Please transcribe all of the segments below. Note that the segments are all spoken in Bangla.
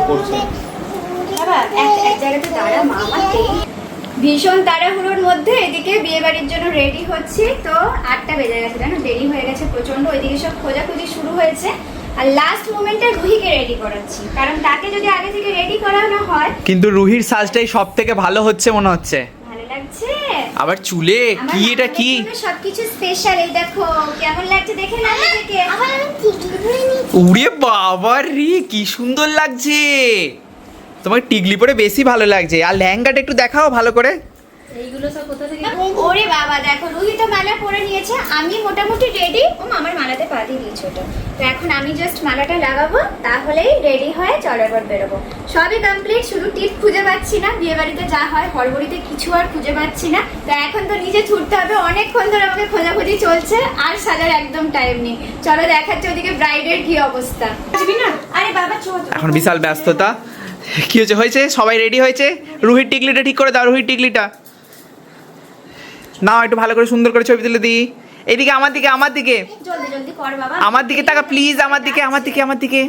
করছে। বাবা এক জায়গাতে দাঁড়া মা, আমার ভীষণ তাড়াহুড়োর মধ্যে এদিকে বিয়ে বাড়ির জন্য রেডি হচ্ছি, তো 8টা বেজে গেছে, জানো দেরি হয়ে গেছে প্রচন্ড। ওইদিকে সব খোঁজাখুঁজি শুরু হয়েছে, আর লাস্ট মোমেন্টে রুহিকে রেডি করাচ্ছি, কারণ তাকে যদি আগে থেকে রেডি করানো হয়। কিন্তু রুহির সাজটাই সব থেকে ভালো হচ্ছে মনে হচ্ছে। ভালো লাগছে। আবার চুলে কি এটা কি সবকিছু স্পেশাল। এই দেখো কেমন লাগছে দেখে না নিজেকে। উড়ে বাবা রে কি সুন্দর লাগছে, তোমার টিকলি পরে বেশি ভালো লাগছে। আর লেহেঙ্গাটা একটু দেখাও ভালো করে। এইগুলো সব কোথা থেকে? ওরে বাবা দেখো রুহি তো মালা পরে নিয়েছে, আমি মোটামুটি রেডি। ও আমার মালাতে পা দিয়ে দিয়েছে ওটা, তো এখন আমি জাস্ট মালাটা লাগাবো, তাহলেই রেডি হয়ে চলো এবার বেরোবো। সবই কমপ্লিট, শুধু টিপ খুঁজে পাচ্ছি না। বিয়ে বাড়িতে যা হয় হড়বড়িতে কিছু আর খুঁজে পাচ্ছি না, তো এখন তো নিজে ছুটতে হবে। অনেকক্ষণ ধরে আমাকে খোঁজাখুঁজি চলছে, আর সাজার একদম টাইম নেই। চলো দেখাচ্ছি ওদিকে ব্রাইডের কি অবস্থা। না আরে বাবা চল, এখন বিশাল ব্যস্ততা। কি হয়েছে সবাই রেডি হয়েছে। রুহির টিকলিটা ঠিক করে দাও, রুহির টিকলিটা নাও, একটু ভালো করে সুন্দর করে ছবি তুলে দিই। এইদিকে আমার দিকে, আমার দিকে জলদি জলদি কর বাবা, আমার দিকে তাকা প্লিজ, আমার দিকে আমার দিকে আমার দিকে।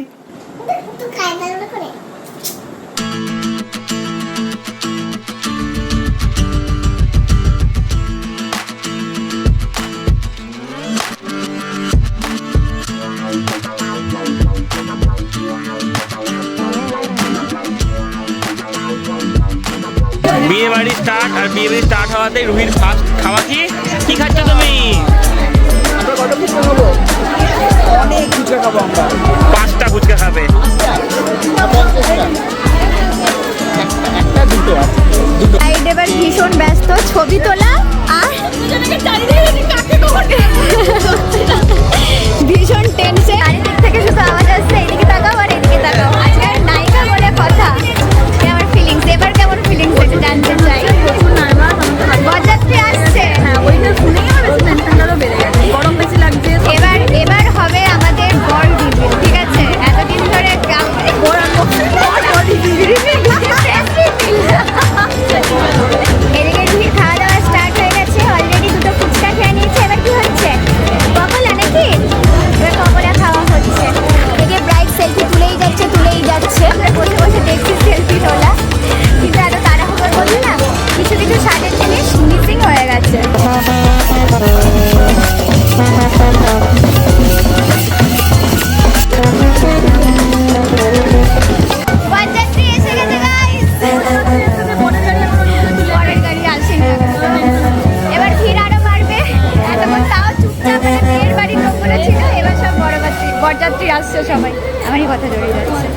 বিয়ে বাড়ি স্টার্ট, আর বিয়ে বাড়ি স্টার্ট হওয়াতে রুহির ফার্স্ট খাওয়া কি খাচ্ছ তুমি? অনেক ফুচকা খাবো আমরা। 5টা ফুচকা খাবে। এবার ভীষণ ব্যস্ত, ছবি তোলা আর ভীষণ টেনশন। চারিদিক থেকে শুধু আওয়াজ আসছে, এদিকে তাকাও আর এদিকে তাকাও। আজকে নায়িকা বলে কথা। আমার ফিলিংস এবার কেমন ফিলিংস এটা জানতে চাই। বরযাত্রী আসছে, ওইটা শুনেই আমার টেনশনটাও বেড়ে গেছে, গরম বেশি লাগছে। এবার হবে আমাদের বর রিভিল, ঠিক আছে? এতদিন ধরে এদিকে রুহির খাওয়া দাওয়া স্টার্ট হয়ে গেছে, অলরেডি 2টো ফুচকা খেয়ে নিয়েছে। এবার কি হচ্ছে? পকোড়া নাকি? এবার পকোড়া খাওয়া হচ্ছে। এদিকে ব্রাইড সেলফি তুলেই যাচ্ছে। আমরা বসে বসে দেখছি সেলফি তোলা, কিন্তু এত তাড়াহুড়োর মধ্যে না কিছু কিছু সাজের জিনিস মিসিং হয়ে গেছে। বরযাত্রী এসে গেছে গাইস। পরের গাড়ি আসে না, এবার ভিড় আরো বাড়বে। এতক্ষণ তাও চুপচাপ বিয়ের বাড়ির লোকগুলো ছিল, এবার সব বরযাত্রী আসছে সবাই। আমারই কথা জড়িয়ে যাচ্ছে।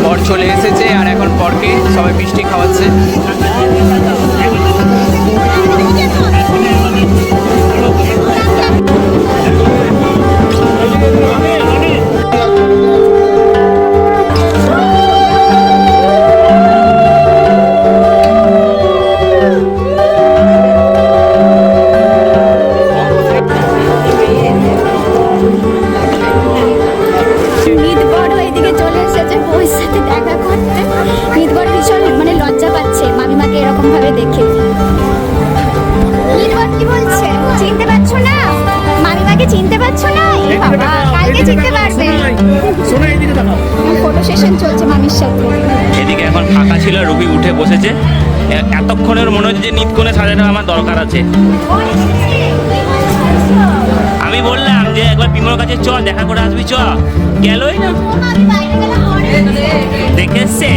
বর চলে এসেছে, আর এখন বরকে সবাই মিষ্টি খাওয়াচ্ছে। এদিকে এখন ফাঁকা ছিল, রুহি উঠে বসেছে। এতক্ষণের মনে হচ্ছে যে নিতকোণে সাজানো আমার দরকার আছে। আমি বললাম যে একবার পিমোর কাছে চ, দেখা করে আসবি, চ। গেলই না, দেখে এসছে।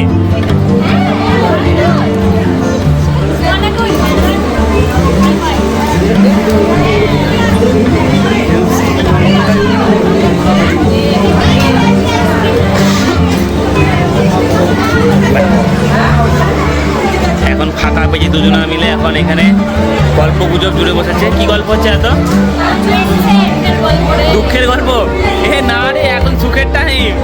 এখন ফাঁকা পেয়েছি দুজনা মিলে, এখন এখানে গল্প গুজব জুড়ে বসেছে। কি গল্প হচ্ছে এত? দুঃখের গল্প? এ না রে, এখন সুখের টাইম।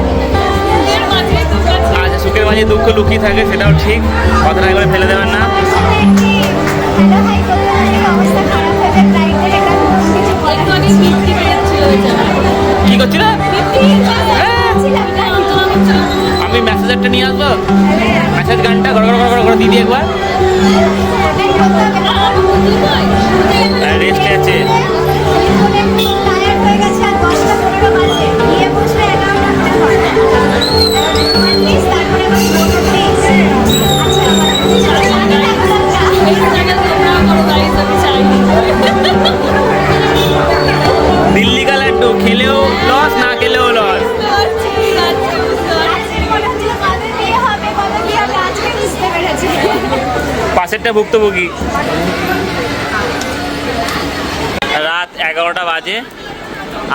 আচ্ছা, সুখের মাঝে দুঃখ লুকিয়ে থাকে, সেটাও ঠিক। কথাটা একবার ফেলে দেবেন না। কি করছিল? আমি মেসেজারটা নিয়ে আসবো। আচ্ছা গানটা গড় গড় গড় গড় দিদি একবার রেস্টে আছে। দিল্লি কা লাড্ডু খেলেও লস, না খেলেও লস। পাশেরটা ভুক্তভোগী। রাত 11টা বাজে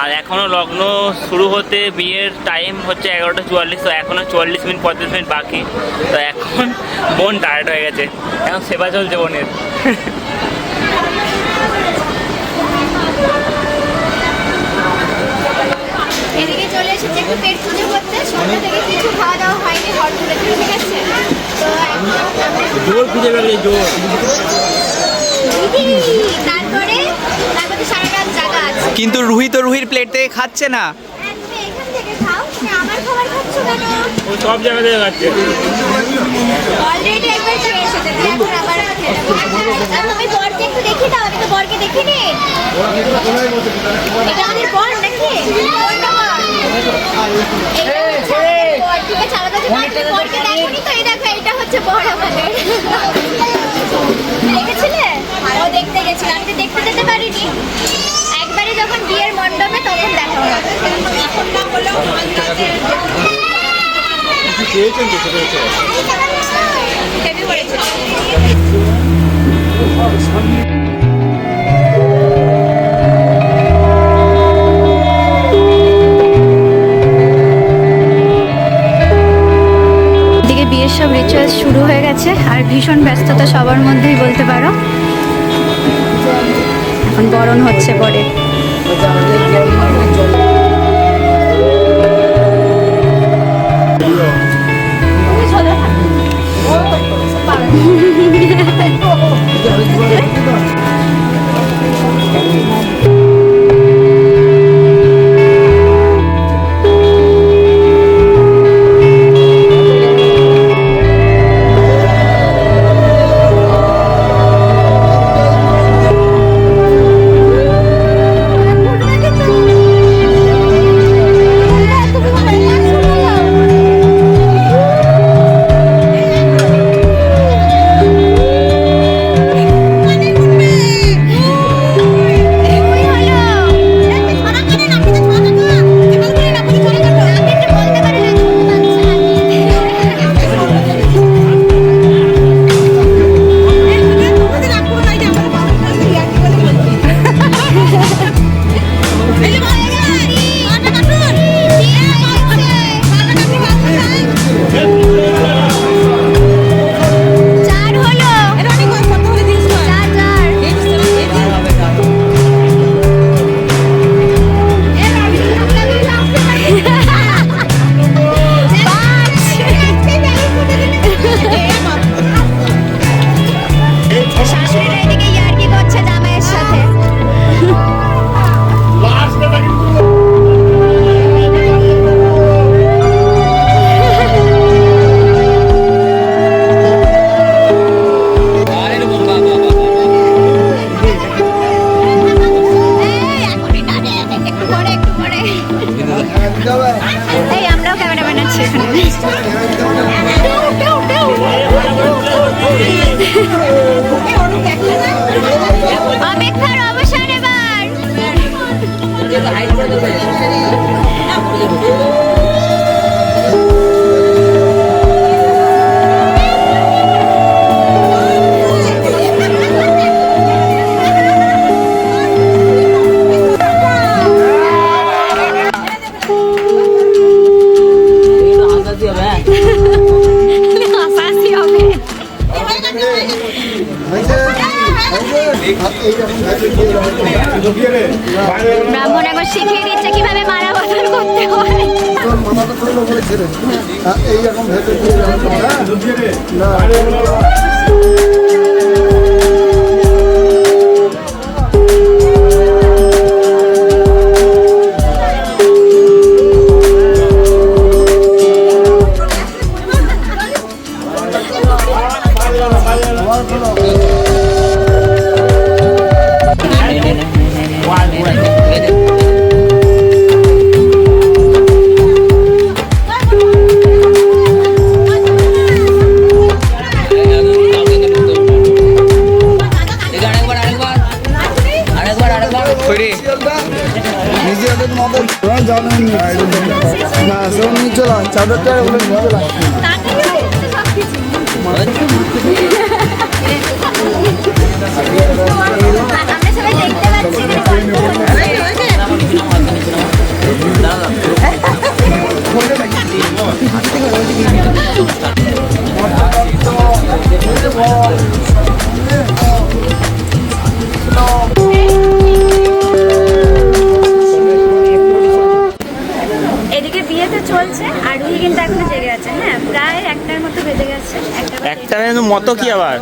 আর এখনও লগ্ন শুরু হতে বিয়ের টাইম হচ্ছে 11:44। তো এখনও 44 মিনিট 35 মিনিট বাকি। তো এখন বোন টায়ার্ড হয়ে গেছে, এখন সেবা চলছে বোনের। এদিকে চলে এসেছে একটু পেট পুজো করতে। সন্ধ্যা থেকে কিছু খাওয়া দাওয়া হয়নি, হট করে ঠিক আছে। তো এখন জোর খুঁজে বেরোলে জোর। তারপরে তো সারা রাত জাগা আছে। কিন্তু রুহি তো রুহির প্লেট থেকে খাচ্ছে না। তুমি এখান থেকে খাও, তুমি আমার খাবার খাচ্ছ কেন? ও সব জায়গা থেকে খাচ্ছে। অলরেডি একবার খেয়ে এসেছে, এখন আবার খেয়ে নেবো। আর তুমি বরকে একটু দেখি দাও, আমি তো বরকে দেখিনি। এটা আমাদের বর নাকি? কোনটা বর? এটা হচ্ছে আমাদের বর, ঠিক আছে? আমাদের বরকে দেখোনি তো, এই দেখো এটা হচ্ছে বর আমাদের। দেখেছিলে? ও দেখতে গেছিল, আমি তো দেখতে যেতে পারিনি। একবারে যখন বিয়ের মণ্ডপে তখন দেখা হবে। এখন না বলেও হেভি করেছে। এদিকে বিয়ের সব রিচুয়ালস শুরু হয়ে গেছে আর ভীষণ ব্যস্ততা সবার মধ্যেই বলতে পারো। এখন বরণ হচ্ছে পরে। এই আমরাও ক্যামেরা বানাচ্ছি এখানে। অপেক্ষার অবসান এবার। ব্রাহ্মণ এখন শিখিয়ে দিচ্ছে কিভাবে মালা বদল করতে হয়। এইরকম ভেতর দিয়ে না সব নিয়ে চলা চাদরটা ওগুলো নিয়ে চলা আমরা সবাই দেখতে পাচ্ছি এখানে গল্প হচ্ছে। এদিকে বিয়ে তো চলছে আর রুহি কিন্তু এখনো জেগে আছে। হ্যাঁ, প্রায় 1টার মতো বেজে গেছে। একটা মতো কি আবার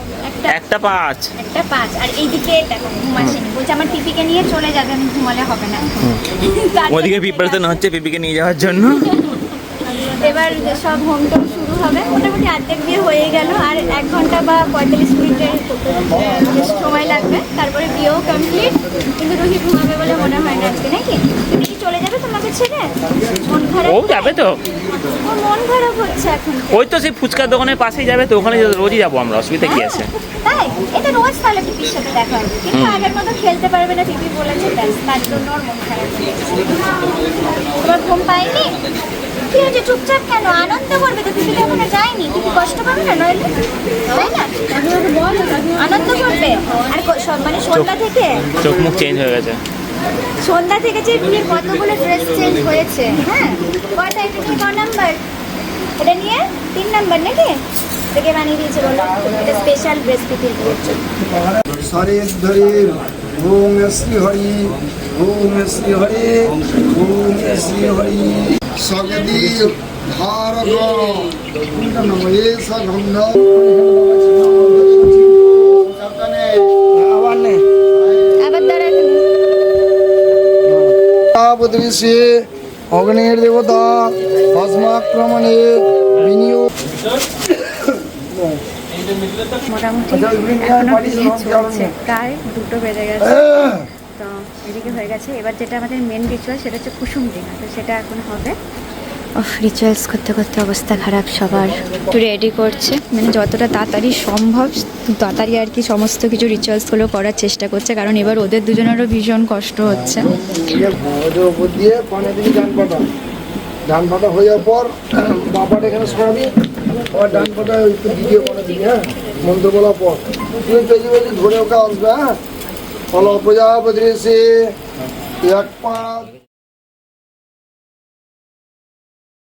একটা- 1:05 একটা 5 আর এইদিকে দেখো ঘুম আসেনি, বলছে আমার পিপিকে নিয়ে চলে যাবে, আমি ঘুমালে হবে না। তার ওদিকে জন্য প্রিপারেশন হচ্ছে পিপিকে নিয়ে যাওয়ার জন্য। এবার সব হোম টোম শুরু হবে। মোটামুটি অর্ধেক বিয়ে হয়ে গেল, আর 1 ঘন্টা বা 45 মিনিটের সময় লাগবে, তারপরে বিয়েও কমপ্লিট। কিন্তু রুহি ঘুমাবে বলে মনে হয় না আজকে, নাকি? তুমি কি চলে যাবে তোমাকে ছেড়ে? মন খারাপ? ও যাবে তো, ও মন খারাপ হচ্ছে এখন। ওই তো সেই ফুচকার দোকানের পাশেই যাবে তো, ওখানে রোজই যাবো আমরা, অসুবিধা কি আছে? তাই এটা রোজ তাহলে পিপির সাথে দেখা হবে, কিন্তু আগের মতো খেলতে পারবে না পিপি বলেছে, ব্যাস তার জন্য ওর মন খারাপ হয়েছে। তোমার ঘুম পাইনি? কি হয়েছে, চুপচাপ কেন? আনন্দ করবে তো, পিপি এখনো যায়নি, পিপি কষ্ট পাবে না নইলে, তাই না? আনন্দ করবে। আর মানে সন্ধ্যা থেকে চোখ মুখ চেঞ্জ হয়ে গেছে। সন্ধ্যা থেকে যে বিয়ের কতগুলো ড্রেস চেঞ্জ হয়েছে। হ্যাঁ, কয়টা? এটা নিয়ে 9 নাম্বার, এটা নিয়ে 3 নাম্বার নাকি থেকে বানিয়ে দিয়েছে বলো। এটা স্পেশাল ড্রেস পিপির বিয়ের জন্য। সারে ধরে ওম শ্রী হরি ওম শ্রী হরি ওম শ্রী হরি সগদি ধারক নময়ে সগন্ধ আবার নে আবার দাঁড়ান। তাপদৃশ্যে অগ্নির দেবতা ভস্মাক্রমণে বিনিয়োগ মোটামুটি এখনো বিয়ে চলছে, প্রায় 2টো বেজে গেছে। তো এদিকে হয়ে গেছে। এবার যেটা আমাদের মেন রিচুয়াল সেটা হচ্ছে কুসুম ডিঙা, তো সেটা এখন হবে। রিচুয়ালস করতে করতে অবস্থা খারাপ সবার। একটু রেডি করছে, মানে যতটা তাড়াতাড়ি সম্ভব তাড়াতাড়ি আর কি সমস্ত কিছু রিচুয়ালসগুলো করার চেষ্টা করছে, কারণ এবার ওদের দুজনেরও ভীষণ কষ্ট হচ্ছে। ওদের উপর দিয়ে পানে দিকে ডান পাটা হয়ে যাওয়ার পর বাপাটা এখানে সরাবি, আবার ডান পাটা একটু দিকে পানে দিকে, হ্যাঁ মন্ত্র বলার পর তুমি পেজি পেজি ধরে ওকে আসবে। হ্যাঁ, ফল প্রজাপতি এক পা